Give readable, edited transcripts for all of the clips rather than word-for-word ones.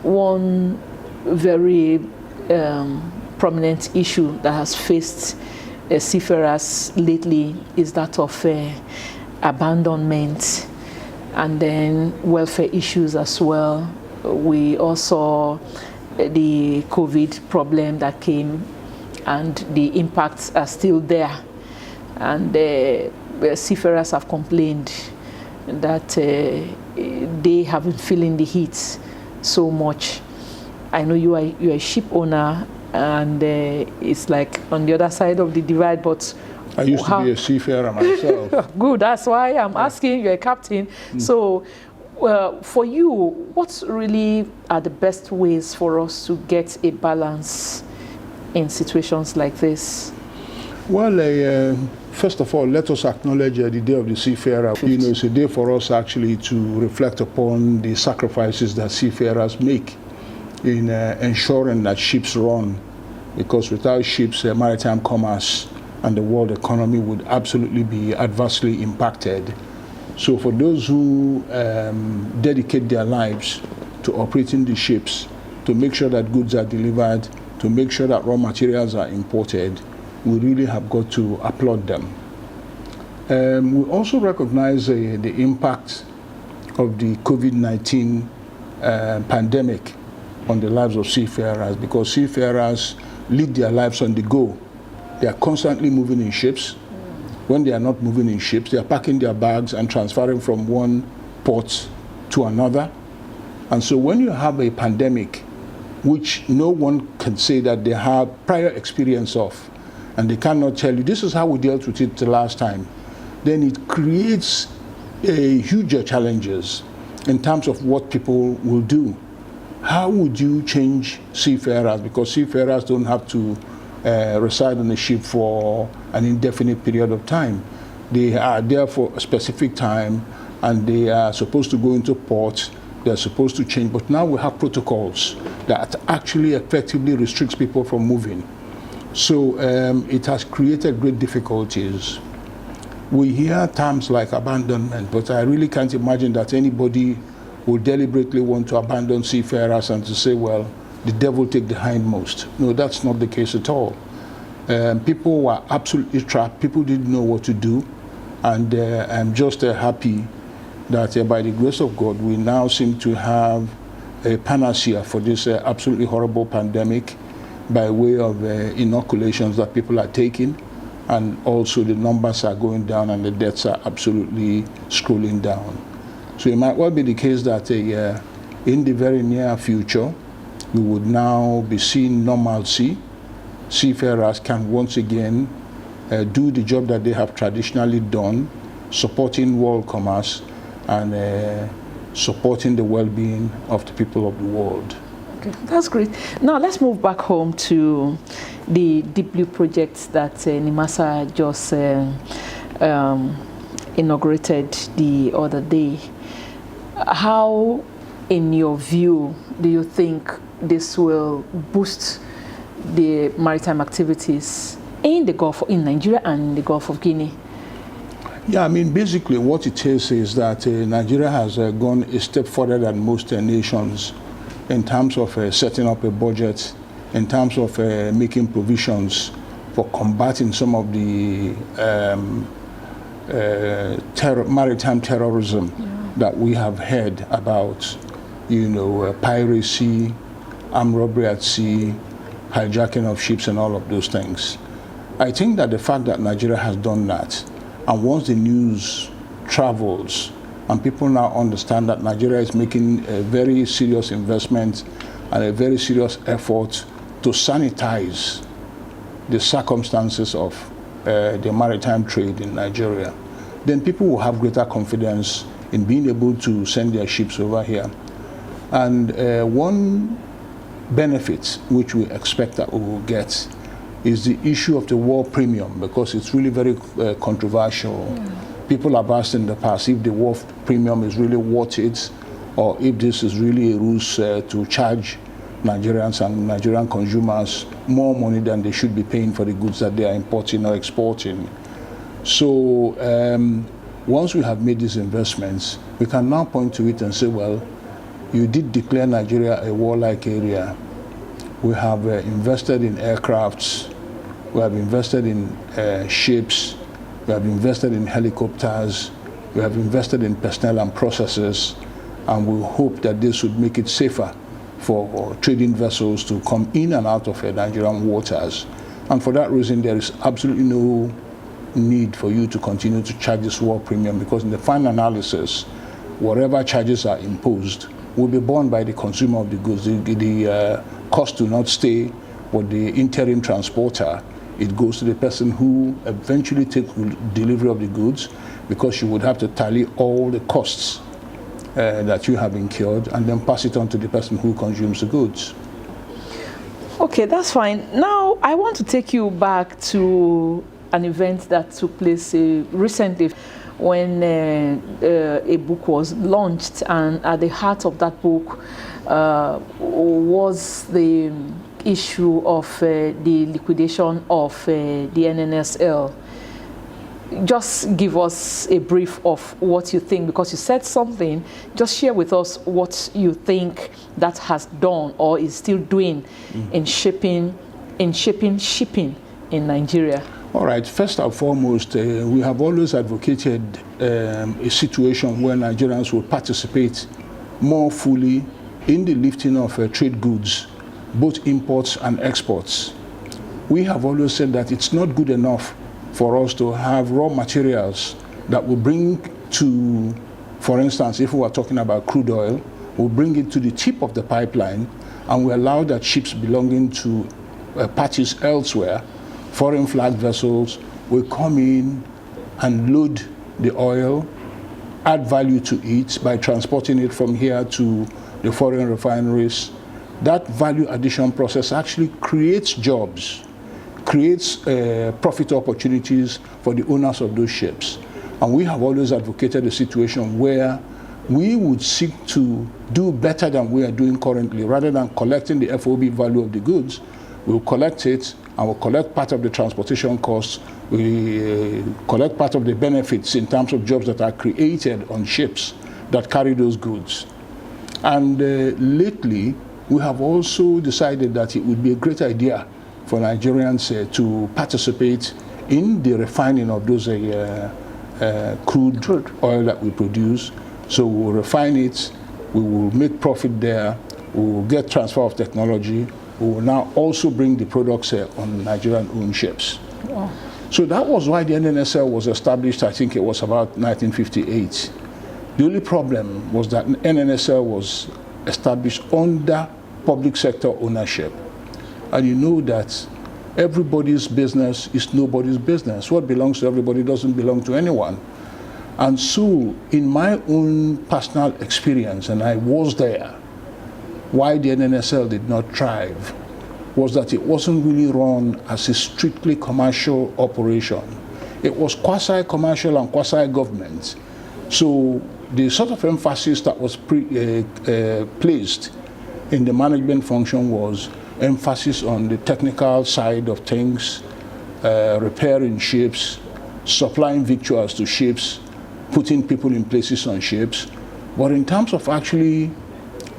one very prominent issue that has faced seafarers lately is that of abandonment and then welfare issues as well. We also the COVID problem that came, and the impacts are still there. And seafarers have complained that they have been feeling the heat so much. I know you're a ship owner, and it's like on the other side of the divide, but I used to be a seafarer myself. Good, that's why I'm asking. You're a captain. So for you, what really are the best ways for us to get a balance in situations like this? Well, first of all, let us acknowledge the Day of the Seafarer. You know, it's a day for us actually to reflect upon the sacrifices that seafarers make in ensuring that ships run, because without ships, maritime commerce and the world economy would absolutely be adversely impacted. So for those who dedicate their lives to operating the ships, to make sure that goods are delivered, to make sure that raw materials are imported, we really have got to applaud them. We also recognize the impact of the COVID-19 pandemic on the lives of seafarers, because seafarers lead their lives on the go. They are constantly moving in ships. When they are not moving in ships, they are packing their bags and transferring from one port to another. And so when you have a pandemic, which no one can say that they have prior experience of, and they cannot tell you, this is how we dealt with it the last time, then it creates huge challenges in terms of what people will do. How would you change seafarers? Because seafarers don't have to reside on a ship for an indefinite period of time. They are there for a specific time, and they are supposed to go into port. They're supposed to change. But now we have protocols that actually effectively restricts people from moving. So it has created great difficulties. We hear terms like abandonment, but I really can't imagine that anybody would deliberately want to abandon seafarers and to say, well, the devil take the hindmost. No, that's not the case at all. People were absolutely trapped. People didn't know what to do. And I'm just happy that by the grace of God, we now seem to have a panacea for this absolutely horrible pandemic by way of inoculations that people are taking. And also the numbers are going down and the deaths are absolutely scrolling down. So it might well be the case that in the very near future, we would now be seeing normalcy. Seafarers can once again do the job that they have traditionally done, supporting world commerce and supporting the well-being of the people of the world. Okay, that's great. Now let's move back home to the Deep Blue project that NIMASA just inaugurated the other day. How, in your view, do you think this will boost the maritime activities in the Gulf, in Nigeria and the Gulf of Guinea? Yeah, I mean, basically what it is that Nigeria has gone a step further than most nations in terms of setting up a budget, in terms of making provisions for combating some of the maritime terrorism that we have heard about, you know, piracy, armed robbery at sea, hijacking of ships and all of those things. I think that the fact that Nigeria has done that, and once the news travels and people now understand that Nigeria is making a very serious investment and a very serious effort to sanitize the circumstances of the maritime trade in Nigeria, then people will have greater confidence in being able to send their ships over here. And one benefit which we expect that we will get is the issue of the war premium, because it's really very controversial. People have asked in the past if the war premium is really worth it, or if this is really a ruse to charge Nigerians and Nigerian consumers more money than they should be paying for the goods that they are importing or exporting. So once we have made these investments, we can now point to it and say, well, you did declare Nigeria a warlike area. We have invested in aircrafts, we have invested in ships, we have invested in helicopters, we have invested in personnel and processes, and we hope that this would make it safer for trading vessels to come in and out of Nigerian waters. And for that reason, there is absolutely no need for you to continue to charge this war premium, because in the final analysis, whatever charges are imposed will be borne by the consumer of the goods. The cost do not stay with the interim transporter. It goes to the person who eventually takes delivery of the goods, because you would have to tally all the costs that you have incurred and then pass it on to the person who consumes the goods. Okay, that's fine. Now, I want to take you back to an event that took place recently when a book was launched, and at the heart of that book was the issue of the liquidation of the NNSL. Just give us a brief of what you think, because you said something. Just share with us what you think that has done or is still doing in shipping in Nigeria. All right. First and foremost, we have always advocated a situation where Nigerians will participate more fully in the lifting of trade goods, both imports and exports. We have always said that it's not good enough for us to have raw materials that will bring to, for instance, if we are talking about crude oil, we'll bring it to the tip of the pipeline, and we allow that ships belonging to parties elsewhere, foreign flag vessels, will come in and load the oil, add value to it by transporting it from here to the foreign refineries. That value addition process actually creates jobs, creates profit opportunities for the owners of those ships. And we have always advocated a situation where we would seek to do better than we are doing currently. Rather than collecting the FOB value of the goods, we'll collect it, and we'll collect part of the transportation costs. We collect part of the benefits in terms of jobs that are created on ships that carry those goods. And lately, we have also decided that it would be a great idea for Nigerians to participate in the refining of those crude oil that we produce. So we'll refine it, we will make profit there, we will get transfer of technology, we will now also bring the products on Nigerian-owned ships. Wow. So that was why the NNSL was established. I think it was about 1958. The only problem was that NNSL was established under public sector ownership. And you know that everybody's business is nobody's business. What belongs to everybody doesn't belong to anyone. And so, in my own personal experience, and I was there, why the NNSL did not thrive was that it wasn't really run as a strictly commercial operation. It was quasi-commercial and quasi-government. So the sort of emphasis that was placed in the management function was emphasis on the technical side of things, repairing ships, supplying victuals to ships, putting people in places on ships. But in terms of actually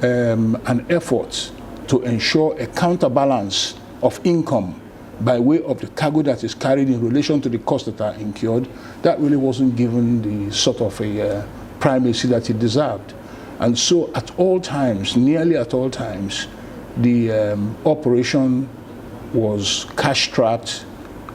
an effort to ensure a counterbalance of income by way of the cargo that is carried in relation to the costs that are incurred, that really wasn't given the sort of a primacy that it deserved. And so at all times, nearly at all times, the operation was cash-strapped,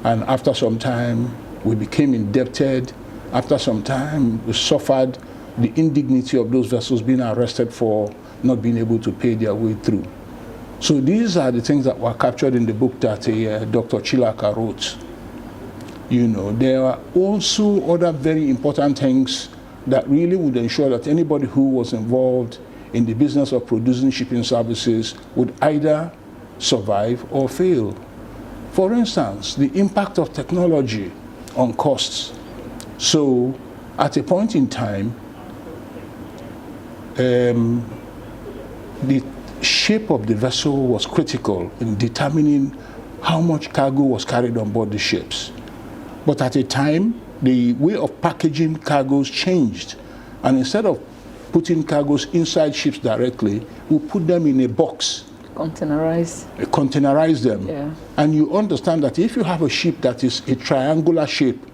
and after some time, we became indebted. After some time, we suffered the indignity of those vessels being arrested for not being able to pay their way through. So these are the things that were captured in the book that Dr. Chilaka wrote. You know, there are also other very important things that really would ensure that anybody who was involved in the business of producing shipping services would either survive or fail. For instance, the impact of technology on costs. So at a point in time, the shape of the vessel was critical in determining how much cargo was carried on board the ships. But at a time, the way of packaging cargoes changed. And instead of putting cargoes inside ships directly, we put them in a box. Containerize them. Yeah. And you understand that if you have a ship that is a triangular shape,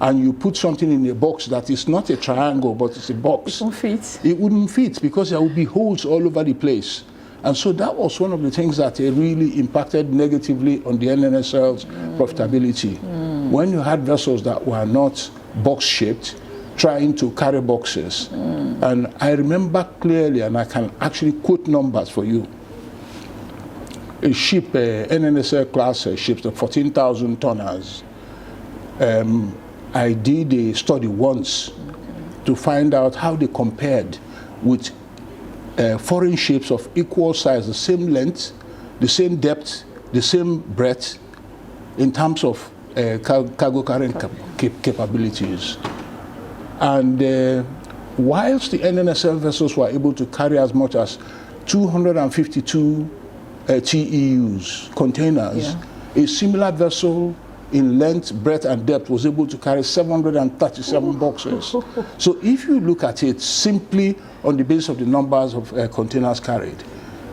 and you put something in a box that is not a triangle, but it's a box, it won't fit. It wouldn't fit because there would be holes all over the place. And so that was one of the things that really impacted negatively on the NNSL's profitability. When you had vessels that were not box-shaped, trying to carry boxes. And I remember clearly, and I can actually quote numbers for you. A ship, NNSL class ships, the 14,000 tonners, I did a study once to find out how they compared with foreign ships of equal size, the same length, the same depth, the same breadth, in terms of cargo carrying capabilities. And whilst the NNSL vessels were able to carry as much as 252 TEUs, containers, a similar vessel in length, breadth, and depth was able to carry 737 boxes. So if you look at it simply on the basis of the numbers of containers carried,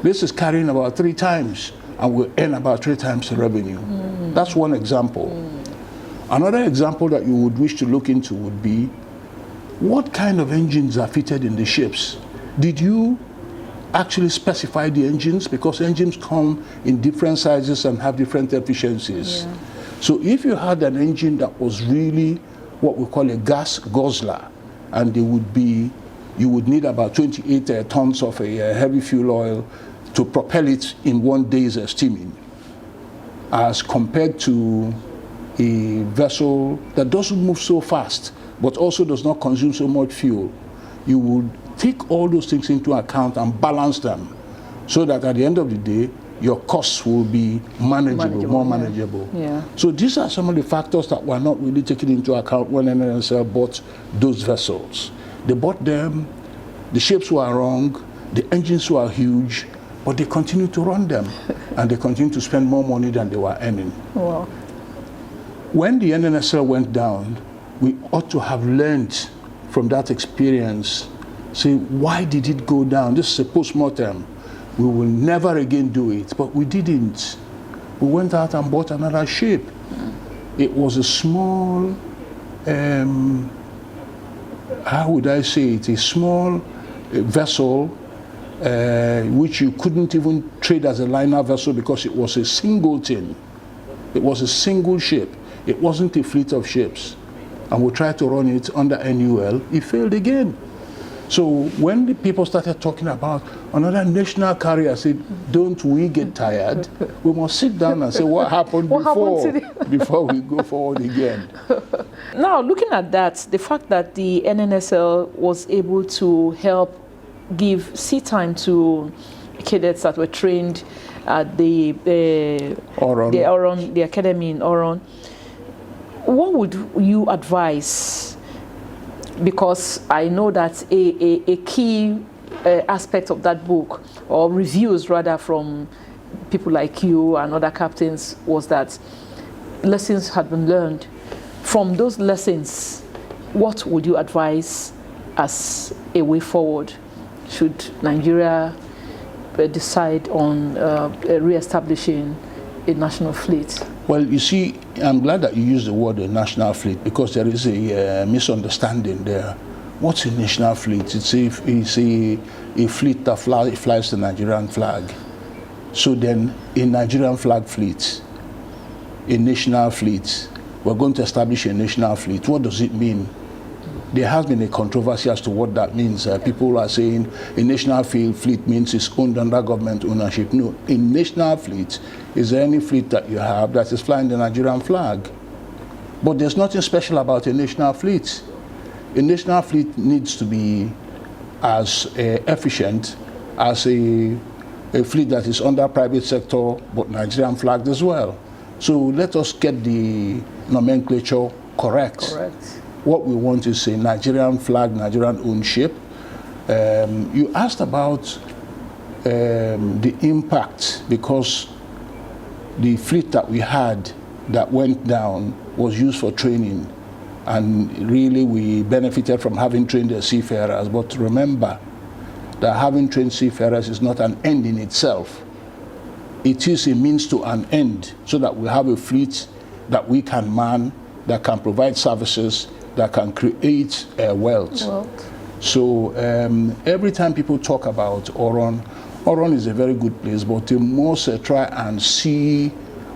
this is carrying about 3 times and will earn about 3 times the revenue. That's one example. Another example that you would wish to look into would be, what kind of engines are fitted in the ships? Did you actually specify the engines? Because engines come in different sizes and have different efficiencies. Yeah. So if you had an engine that was really what we call a gas guzzler, and you would need about 28 tons of a heavy fuel oil to propel it in one day's steaming, as compared to a vessel that doesn't move so fast, but also does not consume so much fuel, you would take all those things into account and balance them so that at the end of the day, your costs will be manageable, more manageable. Yeah. So these are some of the factors that were not really taken into account when NNSL bought those vessels. They bought them, the ships were wrong, the engines were huge, but they continued to run them, and they continued to spend more money than they were earning. Wow. When the NNSL went down, we ought to have learned from that experience, say, why did it go down? This is a post-mortem. We will never again do it, but we didn't. We went out and bought another ship. It was a small, how would I say it, a small vessel which you couldn't even trade as a liner vessel because it was a singleton. It was a single ship. It wasn't a fleet of ships. And we tried to run it under NUL. It failed again. So when the people started talking about another national carrier, I said, don't we get tired? We must sit down and say, what happened before we go forward again? Now, looking at that, the fact that the NNSL was able to help give sea time to cadets that were trained at the academy in Oron, what would you advise? Because I know that a key aspect of that book, or reviews rather, from people like you and other captains, was that lessons had been learned. From those lessons, what would you advise as a way forward should Nigeria decide on re-establishing a national fleet? Well, you see, I'm glad that you used the word national fleet, because there is a misunderstanding there. What's a national fleet? It's a fleet that flies the Nigerian flag. So then, a Nigerian flag fleet, a national fleet, we're going to establish a national fleet. What does it mean? There has been a controversy as to what that means. People are saying a national fleet means it's owned under government ownership. No, a national fleet is any fleet that you have that is flying the Nigerian flag. But there's nothing special about a national fleet. A national fleet needs to be as efficient as a fleet that is under private sector but Nigerian flagged as well. So let us get the nomenclature correct. What we want is a Nigerian flag, Nigerian owned ship. You asked about the impact, because the fleet that we had that went down was used for training. And really, we benefited from having trained the seafarers. But remember that having trained seafarers is not an end in itself. It is a means to an end, so that we have a fleet that we can man, that can provide services, that can create wealth. So every time people talk about Oron is a very good place, but they must try and see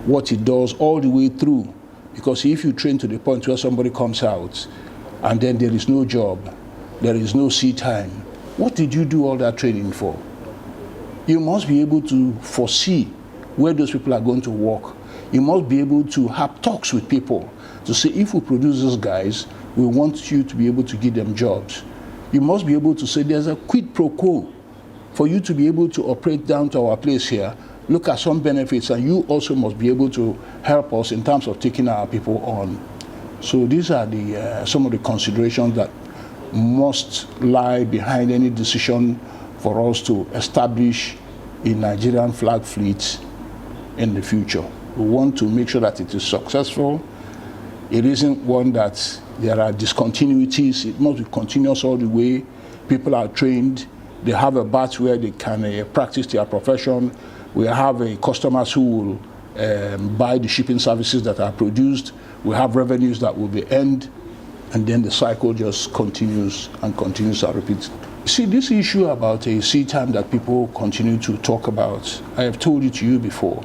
what it does all the way through. Because if you train to the point where somebody comes out and then there is no job, there is no sea time, what did you do all that training for? You must be able to foresee where those people are going to work. You must be able to have talks with people to say, if we produce these guys, we want you to be able to give them jobs. You must be able to say there's a quid pro quo for you to be able to operate down to our place here, look at some benefits, and you also must be able to help us in terms of taking our people on. So these are some of the considerations that must lie behind any decision for us to establish a Nigerian flag fleet in the future. We want to make sure that it is successful. It isn't one that there are discontinuities. It must be continuous all the way. People are trained. They have a batch where they can practice their profession. We have customers who will buy the shipping services that are produced. We have revenues that will be earned, and then the cycle just continues and continues and repeats. See, this issue about a sea time that people continue to talk about, I have told it to you before.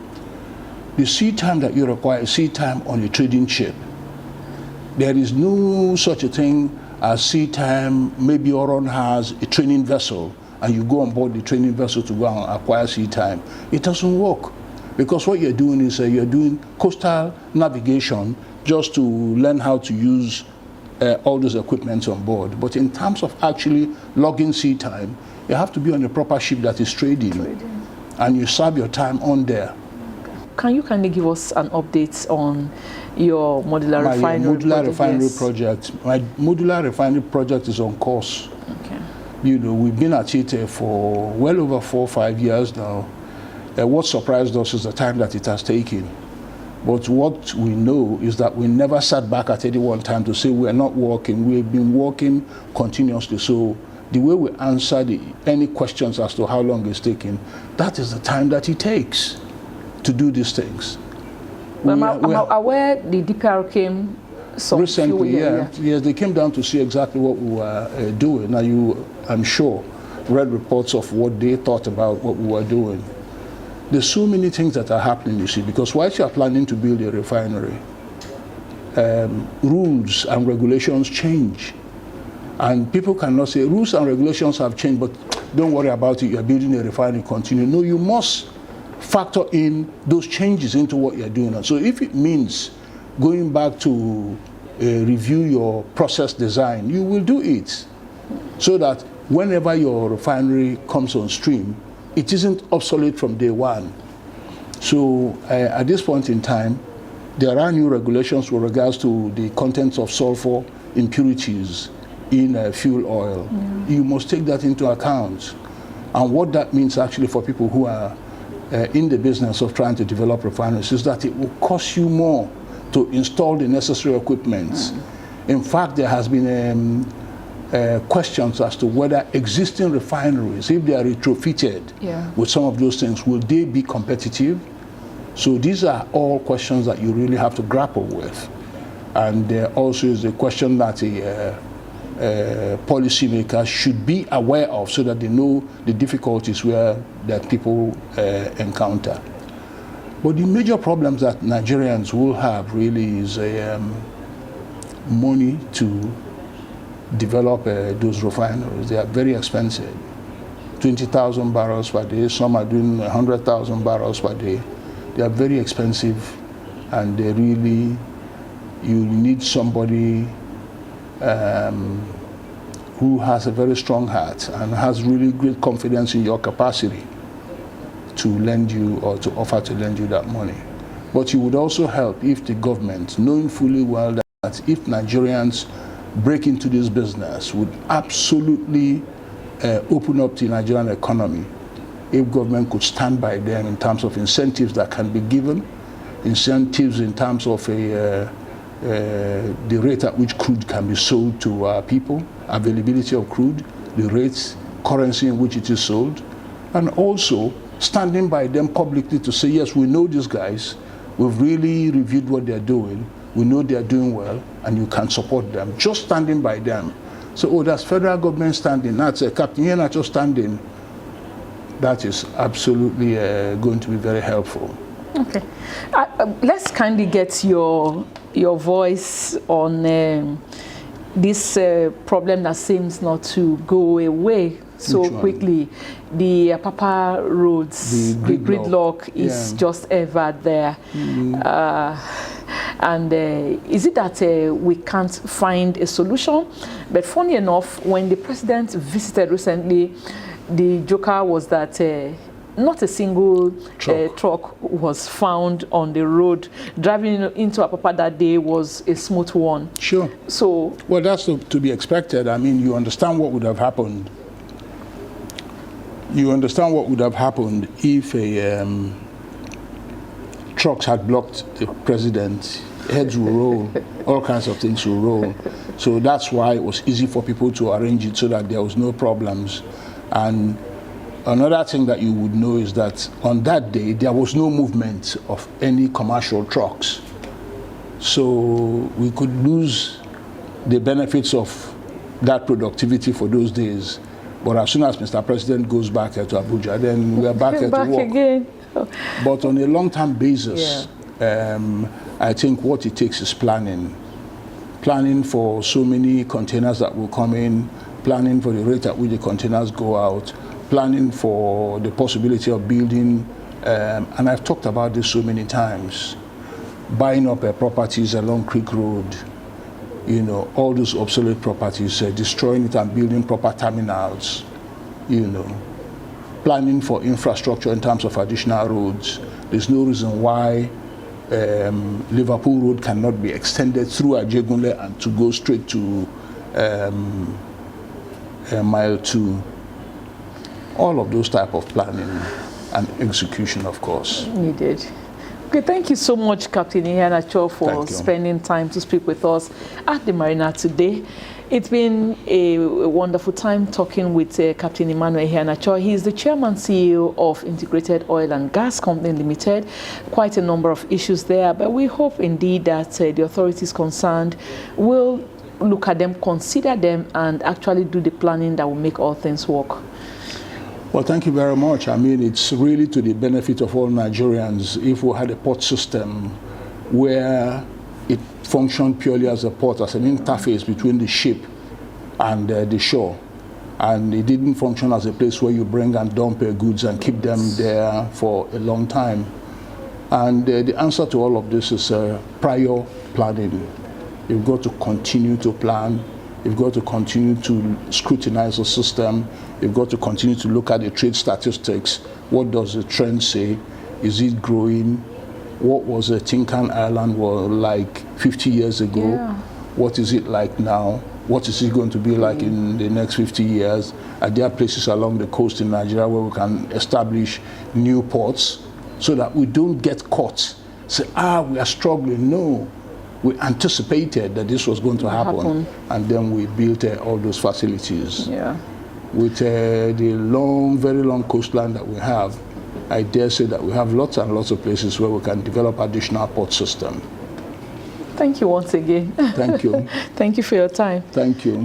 The sea time that you require is sea time on a trading ship. There is no such a thing as sea time. Maybe Oron has a training vessel and you go on board the training vessel to go and acquire sea time. It doesn't work, because what you're doing is you're doing coastal navigation just to learn how to use all those equipments on board. But in terms of actually logging sea time, you have to be on a proper ship that is trading. And you serve your time on there. Can you kindly give us an update on your modular refinery project? My modular refinery project is on course. Okay. You know, we've been at it for well over 4 or 5 years now. What surprised us is the time that it has taken. But what we know is that we never sat back at any one time to say we're not working. We've been working continuously. So the way we answer any questions as to how long it's taking, that is the time that it takes to do these things. I'm aware the DPR came recently. Yes, they came down to see exactly what we were doing. Now you, I'm sure, read reports of what they thought about what we were doing. There's so many things that are happening, you see, because whilst you are planning to build a refinery, rules and regulations change. And people cannot say, rules and regulations have changed, but don't worry about it, you're building a refinery, continue. No, you must factor in those changes into what you're doing. So if it means going back to review your process design, you will do it, so that whenever your refinery comes on stream, it isn't obsolete from day one. So at this point in time, there are new regulations with regards to the contents of sulfur impurities in fuel oil. You must take that into account. And what that means actually for people who are in the business of trying to develop refineries is that it will cost you more to install the necessary equipment. In fact, there has been questions as to whether existing refineries, if they are retrofitted with some of those things, will they be competitive? So these are all questions that you really have to grapple with. And there also is a question that policymakers should be aware of, so that they know the difficulties that people encounter. But the major problems that Nigerians will have really is money to develop those refineries. They are very expensive. 20,000 barrels per day, some are doing 100,000 barrels per day. They are very expensive, and they really, you need somebody who has a very strong heart and has really great confidence in your capacity to lend you, or to offer to lend you that money. But it would also help if the government, knowing fully well that if Nigerians break into this business, would absolutely open up the Nigerian economy, if government could stand by them in terms of incentives that can be given, incentives in terms of the rate at which crude can be sold to people, availability of crude, the rates, currency in which it is sold, and also standing by them publicly to say, yes, we know these guys, we've really reviewed what they're doing, we know they're doing well, and you can support them. Just standing by them. So, oh, that's federal government standing, that's Capt. Iheanacho standing. That is absolutely going to be very helpful. Okay. Let's kindly get your voice on this problem that seems not to go away so quickly. The Apapa roads, the gridlock is just ever there. And is it that we can't find a solution? But funny enough, when the president visited recently, the joker was that not a single truck was found on the road. Driving into Apapa that day was a smooth one. Sure. So, well, that's to be expected. I mean, you understand what would have happened. You understand what would have happened if trucks had blocked the president. Heads will roll, all kinds of things will roll. So that's why it was easy for people to arrange it so that there was no problems. And another thing that you would know is that on that day, there was no movement of any commercial trucks. So we could lose the benefits of that productivity for those days. But as soon as Mr. President goes back to Abuja, then we are back to work. Again. But on a long-term basis, I think what it takes is planning. Planning for so many containers that will come in, planning for the rate at which the containers go out, planning for the possibility of building, and I've talked about this so many times, buying up properties along Creek Road, you know, all those obsolete properties, destroying it and building proper terminals, you know, planning for infrastructure in terms of additional roads. There's no reason why Liverpool Road cannot be extended through Ajegunle and to go straight to Mile 2. All of those type of planning and execution, of course. Needed. Okay, thank you so much, Captain Iheanacho, for spending time to speak with us at the Marina today. It's been a wonderful time talking with Captain Emmanuel Iheanacho. He is the Chairman CEO of Integrated Oil and Gas Company Limited. Quite a number of issues there, but we hope indeed that the authorities concerned will look at them, consider them, and actually do the planning that will make all things work. Well, thank you very much. I mean, it's really to the benefit of all Nigerians if we had a port system where it functioned purely as a port, as an interface between the ship and the shore. And it didn't function as a place where you bring and dump goods and keep them there for a long time. And the answer to all of this is prior planning. You've got to continue to plan. You've got to continue to scrutinize the system. You've got to continue to look at the trade statistics. What does the trend say? Is it growing? What was Tinkan Island like 50 years ago? Yeah. What is it like now? What is it going to be like in the next 50 years? Are there places along the coast in Nigeria where we can establish new ports so that we don't get caught? Say, we are struggling. No. We anticipated that this was going to happen, and then we built all those facilities. Yeah. With the very long coastline that we have, I dare say that we have lots and lots of places where we can develop additional port system. Thank you once again. Thank you. Thank you for your time. Thank you.